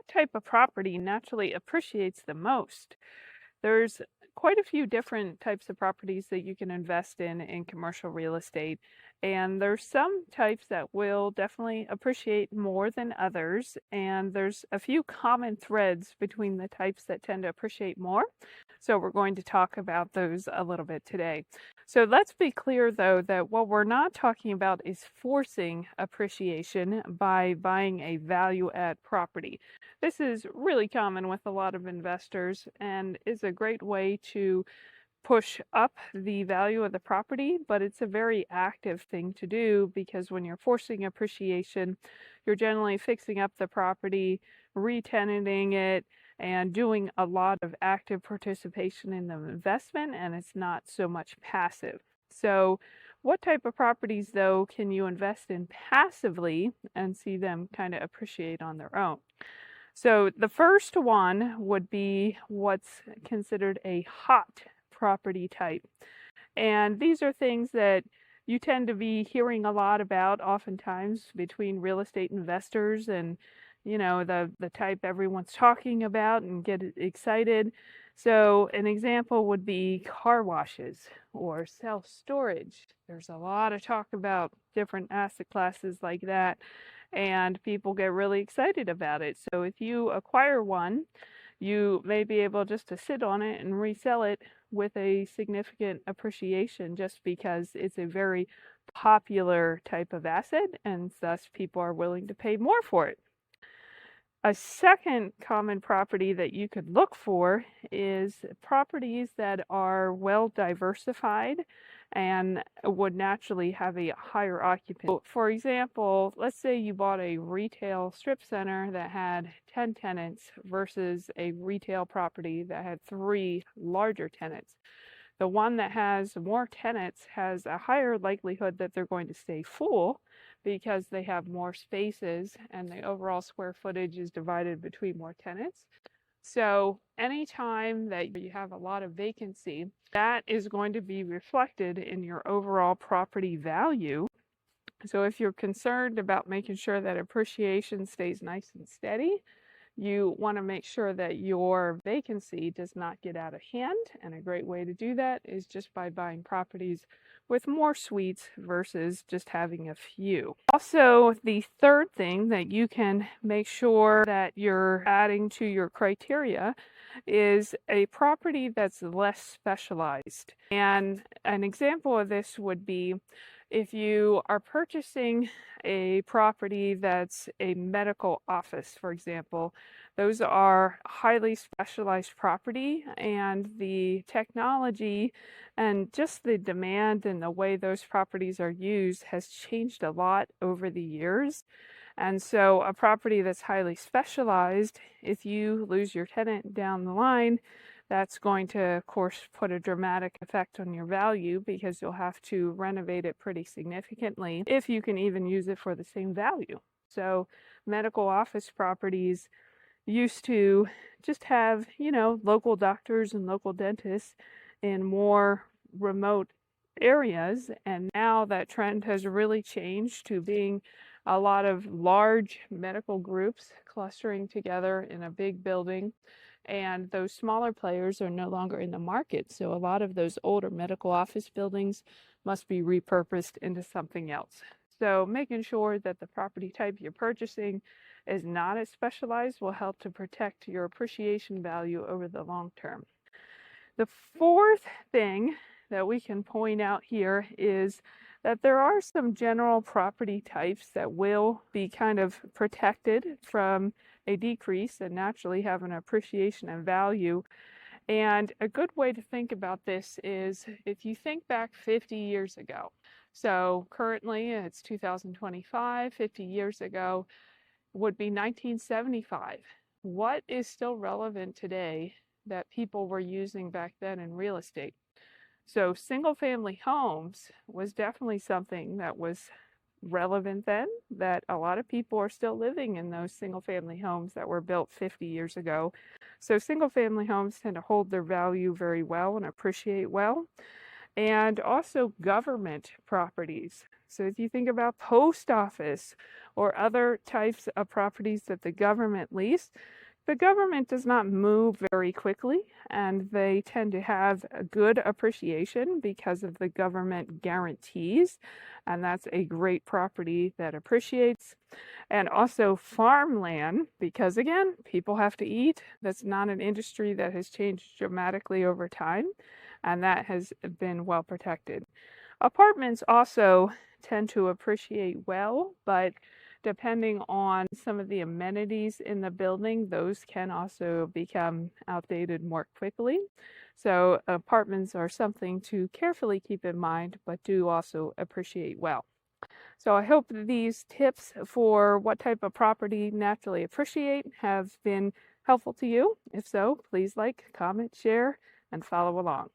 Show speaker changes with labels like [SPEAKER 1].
[SPEAKER 1] What type of property naturally appreciates the most? There's quite a few different types of properties that you can invest in commercial real estate. And there's some types that will definitely appreciate more than others. And there's a few common threads between the types that tend to appreciate more. So we're going to talk about those a little bit today. So let's be clear, though, that what we're not talking about is forcing appreciation by buying a value add property. This is really common with a lot of investors and is a great way to push up the value of the property, but it's a very active thing to do because when you're forcing appreciation, you're generally fixing up the property, re-tenanting it, and doing a lot of active participation in the investment, and it's not so much passive. So what type of properties, though, can you invest in passively and see them kind of appreciate on their own? So the first one would be what's considered a hot property type. And these are things that you tend to be hearing a lot about oftentimes between real estate investors and the type everyone's talking about and get excited. So an example would be car washes or self-storage. There's a lot of talk about different asset classes like that, and people get really excited about it. So if you acquire one, you may be able just to sit on it and resell it with a significant appreciation just because it's a very popular type of asset, and thus people are willing to pay more for it. A second common property that you could look for is properties that are well diversified and would naturally have a higher occupancy. For example, let's say you bought a retail strip center that had 10 tenants versus a retail property that had 3 larger tenants. The one that has more tenants has a higher likelihood that they're going to stay full because they have more spaces and the overall square footage is divided between more tenants. So anytime that you have a lot of vacancy, that is going to be reflected in your overall property value. So if you're concerned about making sure that appreciation stays nice and steady, you want to make sure that your vacancy does not get out of hand, and a great way to do that is just by buying properties with more suites versus just having a few. Also, the third thing that you can make sure that you're adding to your criteria is a property that's less specialized. And an example of this would be if you are purchasing a property that's a medical office, for example. Those are highly specialized property, and the technology and just the demand and the way those properties are used has changed a lot over the years. And so a property that's highly specialized, if you lose your tenant down the line, that's going to, of course, put a dramatic effect on your value because you'll have to renovate it pretty significantly if you can even use it for the same value. So medical office properties used to just have, local doctors and local dentists in more remote areas. And now that trend has really changed to being a lot of large medical groups clustering together in a big building. And those smaller players are no longer in the market. So a lot of those older medical office buildings must be repurposed into something else. So making sure that the property type you're purchasing is not as specialized will help to protect your appreciation value over the long term. The fourth thing that we can point out here is that there are some general property types that will be kind of protected from a decrease and naturally have an appreciation and value. And a good way to think about this is if you think back 50 years ago. So currently it's 2025, 50 years ago would be 1975. What is still relevant today that people were using back then in real estate? So single-family homes was definitely something that was relevant then, that a lot of people are still living in those single-family homes that were built 50 years ago. So single-family homes tend to hold their value very well and appreciate well. And also government properties. So if you think about post office or other types of properties that the government lease, the government does not move very quickly, and they tend to have a good appreciation because of the government guarantees, and that's a great property that appreciates. And also farmland, because again, people have to eat. That's not an industry that has changed dramatically over time, and that has been well protected. Apartments also tend to appreciate well, but depending on some of the amenities in the building, those can also become outdated more quickly. So apartments are something to carefully keep in mind, but do also appreciate well. So I hope these tips for what type of property naturally appreciate have been helpful to you. If so, please like, comment, share, and follow along.